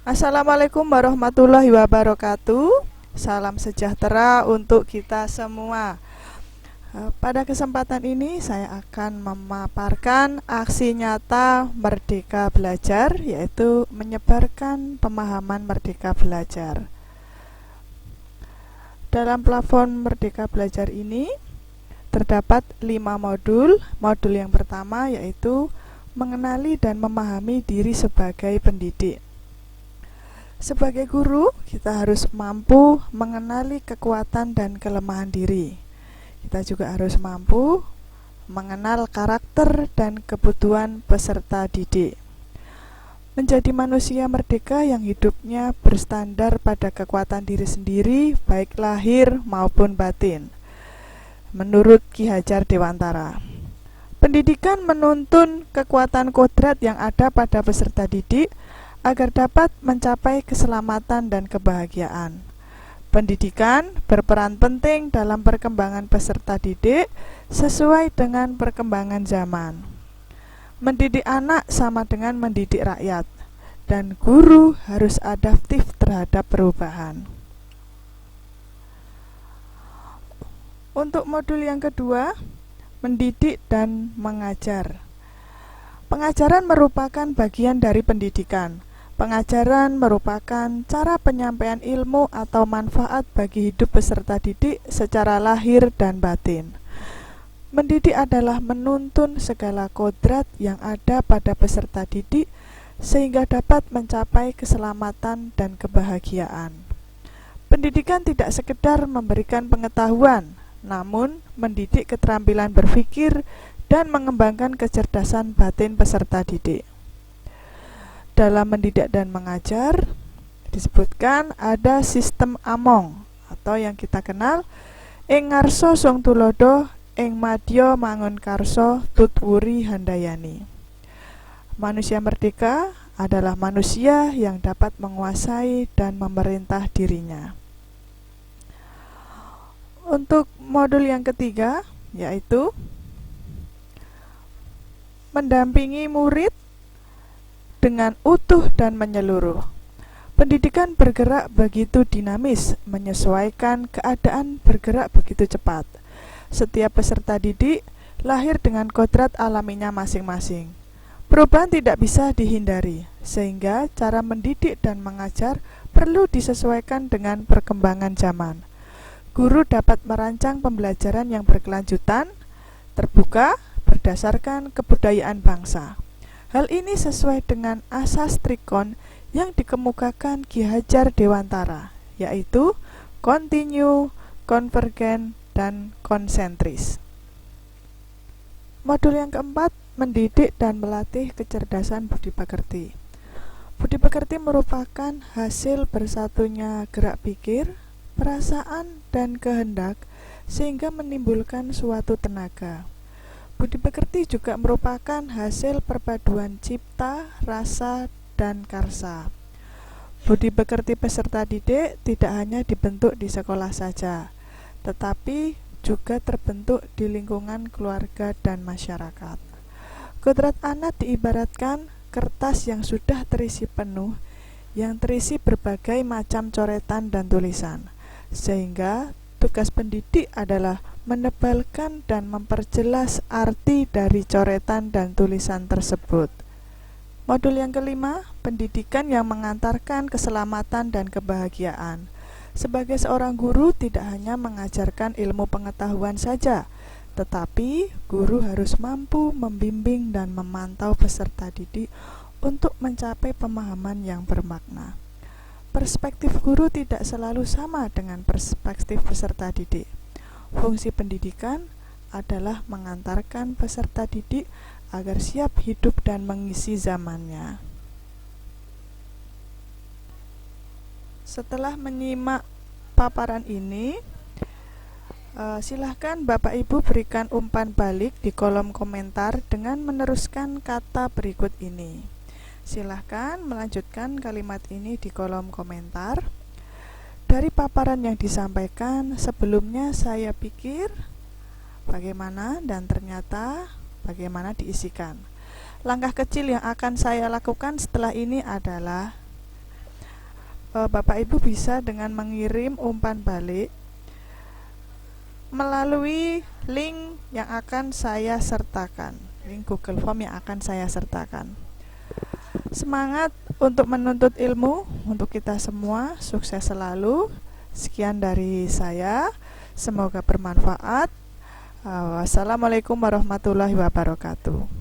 Assalamualaikum warahmatullahi wabarakatuh. Salam sejahtera untuk kita semua. Pada kesempatan ini saya akan memaparkan aksi nyata Merdeka Belajar, yaitu menyebarkan pemahaman Merdeka Belajar. Dalam platform Merdeka Belajar ini terdapat 5 modul. Modul yang pertama yaitu mengenali dan memahami diri sebagai pendidik. Sebagai guru, kita harus mampu mengenali kekuatan dan kelemahan diri. Kita juga harus mampu mengenal karakter dan kebutuhan peserta didik. Menjadi manusia merdeka yang hidupnya berstandar pada kekuatan diri sendiri, baik lahir maupun batin. Menurut Ki Hajar Dewantara, pendidikan menuntun kekuatan kodrat yang ada pada peserta didik agar dapat mencapai keselamatan dan kebahagiaan. Pendidikan berperan penting dalam perkembangan peserta didik sesuai dengan perkembangan zaman. Mendidik anak sama dengan mendidik rakyat, dan guru harus adaptif terhadap perubahan. Untuk modul yang kedua, mendidik dan mengajar. Pengajaran merupakan bagian dari pendidikan. Pengajaran merupakan cara penyampaian ilmu atau manfaat bagi hidup peserta didik secara lahir dan batin. Mendidik adalah menuntun segala kodrat yang ada pada peserta didik sehingga dapat mencapai keselamatan dan kebahagiaan. Pendidikan tidak sekedar memberikan pengetahuan, namun mendidik keterampilan berpikir dan mengembangkan kecerdasan batin peserta didik. Dalam mendidik dan mengajar disebutkan ada sistem among atau yang kita kenal ing ngarsa sung tulodo ing madya mangun karso tutwuri handayani. Manusia merdeka adalah manusia yang dapat menguasai dan memerintah dirinya. Untuk modul yang ketiga yaitu mendampingi murid dengan utuh dan menyeluruh. Pendidikan bergerak begitu dinamis, menyesuaikan keadaan bergerak begitu cepat. Setiap peserta didik lahir dengan kodrat alaminya masing-masing. Perubahan tidak bisa dihindari, sehingga cara mendidik dan mengajar perlu disesuaikan dengan perkembangan zaman. Guru dapat merancang pembelajaran yang berkelanjutan, terbuka, berdasarkan kebudayaan bangsa. Hal ini sesuai dengan asas trikon yang dikemukakan Ki Hajar Dewantara, yaitu kontinu, konvergen, dan konsentris. Modul yang keempat, mendidik dan melatih kecerdasan budi pekerti. Budi pekerti merupakan hasil bersatunya gerak pikir, perasaan, dan kehendak sehingga menimbulkan suatu tenaga. Budi pekerti juga merupakan hasil perpaduan cipta, rasa, dan karsa. Budi pekerti peserta didik tidak hanya dibentuk di sekolah saja, tetapi juga terbentuk di lingkungan keluarga dan masyarakat. Kodrat anak diibaratkan kertas yang sudah terisi penuh, yang terisi berbagai macam coretan dan tulisan, sehingga tugas pendidik adalah menebalkan dan memperjelas arti dari coretan dan tulisan tersebut. Modul yang kelima, pendidikan yang mengantarkan keselamatan dan kebahagiaan. Sebagai seorang guru tidak hanya mengajarkan ilmu pengetahuan saja, tetapi guru harus mampu membimbing dan memantau peserta didik untuk mencapai pemahaman yang bermakna. Perspektif guru tidak selalu sama dengan perspektif peserta didik. Fungsi pendidikan adalah mengantarkan peserta didik agar siap hidup dan mengisi zamannya. Setelah menyimak paparan ini, silahkan Bapak Ibu berikan umpan balik di kolom komentar dengan meneruskan kata berikut ini. Silahkan melanjutkan kalimat ini di kolom komentar. Dari paparan yang disampaikan sebelumnya saya pikir bagaimana dan ternyata bagaimana diisikan. Langkah kecil yang akan saya lakukan setelah ini adalah Bapak Ibu bisa dengan mengirim umpan balik melalui link yang akan saya sertakan, link Google Form yang akan saya sertakan. Semangat untuk menuntut ilmu untuk kita semua, sukses selalu. Sekian dari saya, semoga bermanfaat. Wassalamualaikum warahmatullahi wabarakatuh.